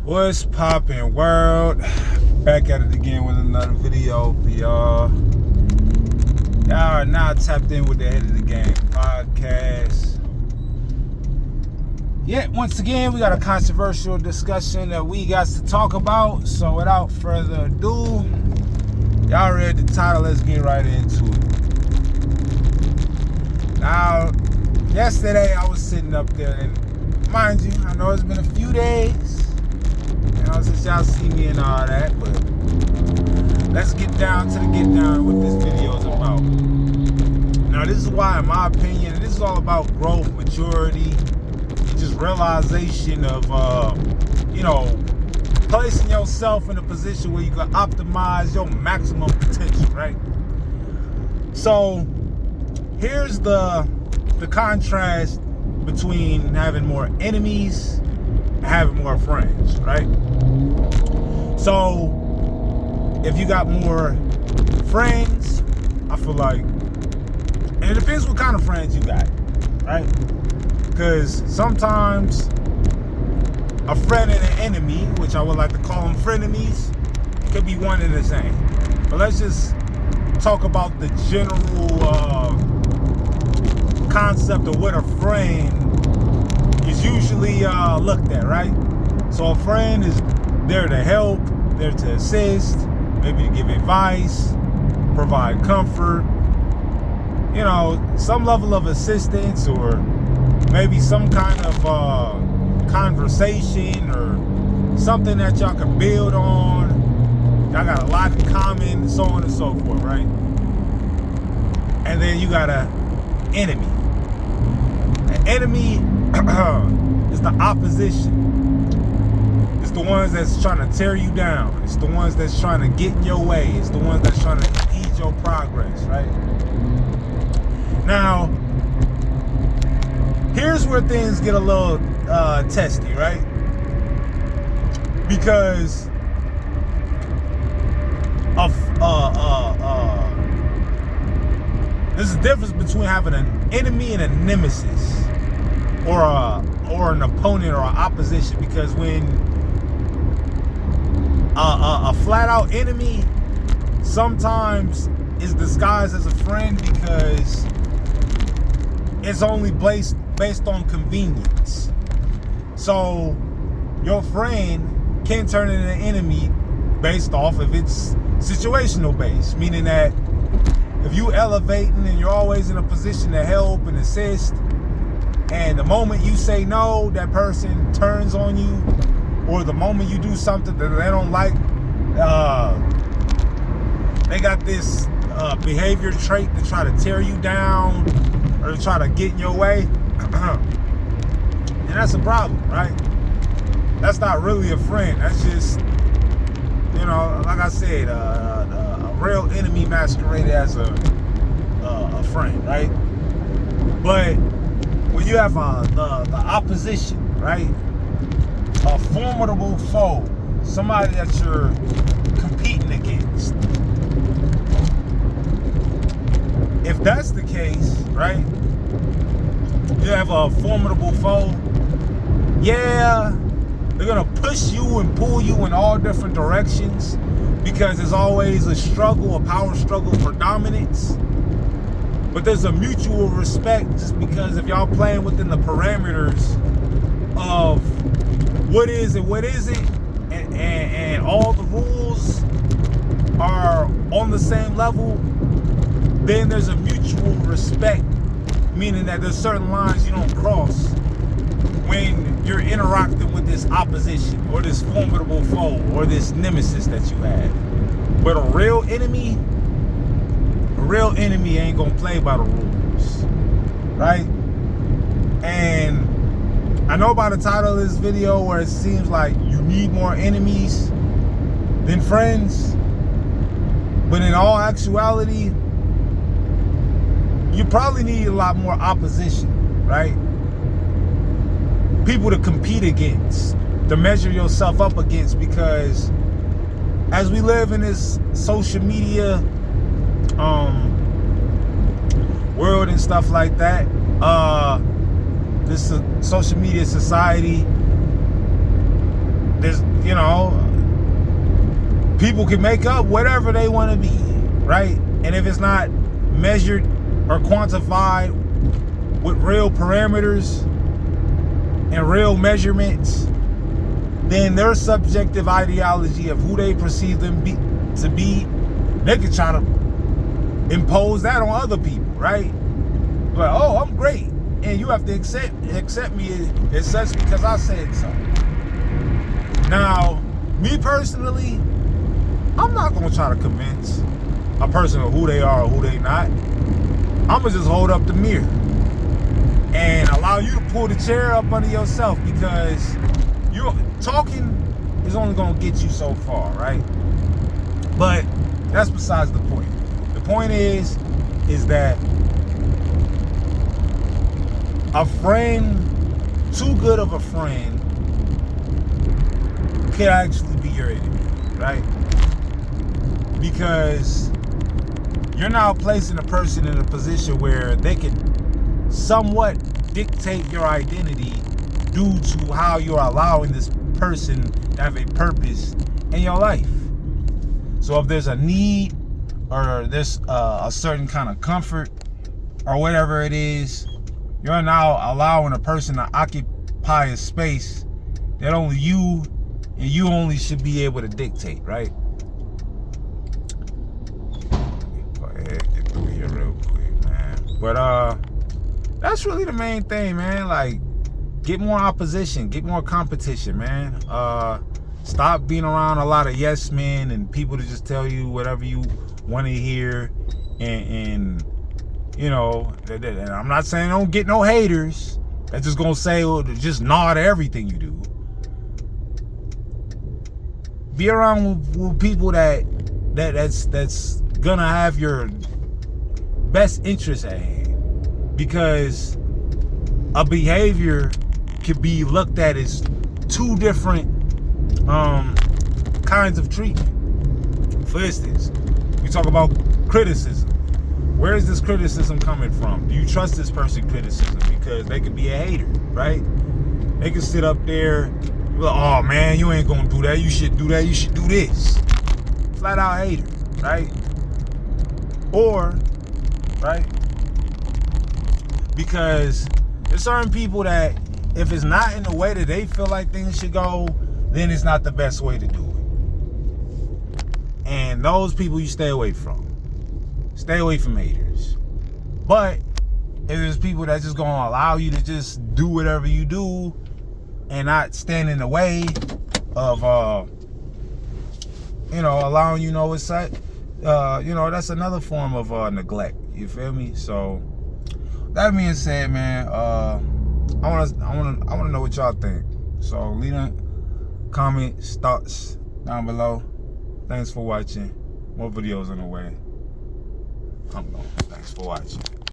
What's poppin', world? Back at it again with another video for y'all. Y'all are now tapped in with the Head of the Game podcast. Yet once again, we got a controversial discussion that we got to talk about. So without further ado, y'all read the title, let's get right into it. Now, yesterday I was sitting up there, and mind you, I know it's been a few days, since y'all see me and all that, but let's get down to the get down what this video is about. Now, this is why, in my opinion, this is all about growth, maturity, and just realization of, placing yourself in a position where you can optimize your maximum potential, right? So, here's the contrast between having more enemies and having more friends, right? So, if you got more friends, I feel like, and it depends what kind of friends you got, right? Because sometimes a friend and an enemy, which I would like to call them frenemies, could be one and the same. But let's just talk about the general concept of what a friend is usually looked at, right? So a friend is there to help, there to assist, maybe to give advice, provide comfort, some level of assistance, or maybe some kind of conversation or something that y'all can build on. Y'all got a lot in common, so on and so forth, right? And then you got an enemy. An enemy is the opposition. It's the ones that's trying to tear you down. It's the ones that's trying to get in your way. It's the ones that's trying to impede your progress, right? Now, here's where things get a little testy, right? Because of there's a difference between having an enemy and a nemesis, or an opponent or an opposition. Because when a flat out enemy sometimes is disguised as a friend because it's only based on convenience. So your friend can turn into an enemy based off of its situational base, meaning that if you elevating and you're always in a position to help and assist, and the moment you say no, that person turns on you, or the moment you do something that they don't like, they got this behavior trait to try to tear you down or to try to get in your way, and that's a problem, right? That's not really a friend. That's just, like I said, a real enemy masqueraded as a friend, right? But when you have the opposition, right? A formidable foe, somebody that you're competing against. If that's the case, right? You have a formidable foe. Yeah, they're gonna push you and pull you in all different directions because there's always a struggle, a power struggle for dominance. But there's a mutual respect, just because if y'all playing within the parameters of what is and what isn't, and all the rules are on the same level, then there's a mutual respect, meaning that there's certain lines you don't cross when you're interacting with this opposition or this formidable foe or this nemesis that you have. But a real enemy ain't gonna play by the rules, right? And I know by the title of this video where it seems like you need more enemies than friends, but in all actuality, you probably need a lot more opposition, right? People to compete against, to measure yourself up against, because as we live in this social media world and stuff like that, this social media society, there's people can make up whatever they want to be, right? And if it's not measured or quantified with real parameters and real measurements, then their subjective ideology of who they perceive them to be, they can try to impose that on other people, right? But, oh, I'm great, and you have to accept me as such because I said so. Now, me personally, I'm not going to try to convince a person of who they are or who they not. I'm going to just hold up the mirror and allow you to pull the chair up under yourself, because you're talking is only going to get you so far, right? But that's besides the point. The point is that a friend, too good of a friend, could actually be your enemy, right? Because you're now placing a person in a position where they can somewhat dictate your identity due to how you're allowing this person to have a purpose in your life. So if there's a need or there's a certain kind of comfort or whatever it is, you're now allowing a person to occupy a space that only you and you only should be able to dictate, right? Go ahead, get through here real quick, man. But that's really the main thing, man. Like, get more opposition, get more competition, man. Stop being around a lot of yes men and people to just tell you whatever you want to hear, and you know, and I'm not saying don't get no haters that's just gonna say, well, just nod to everything you do. Be around with people that's gonna have your best interest at hand, because a behavior could be looked at as two different kinds of treatment. For instance, we talk about criticism. Where is this criticism coming from? Do you trust this person's criticism? Because they could be a hater, right? They can sit up there, like, oh man, you ain't gonna do that. You should do that. You should do this. Flat out hater, right? Or, right? Because there's certain people that if it's not in the way that they feel like things should go, then it's not the best way to do it. And those people you stay away from. Stay away from haters. But if there's people that's just gonna allow you to just do whatever you do and not stand in the way of allowing you know it's such, that's another form of neglect. You feel me? So that being said, man, I wanna know what y'all think. So leave a comment, thoughts down below. Thanks for watching. More videos on the way. I'm going. Thanks for watching.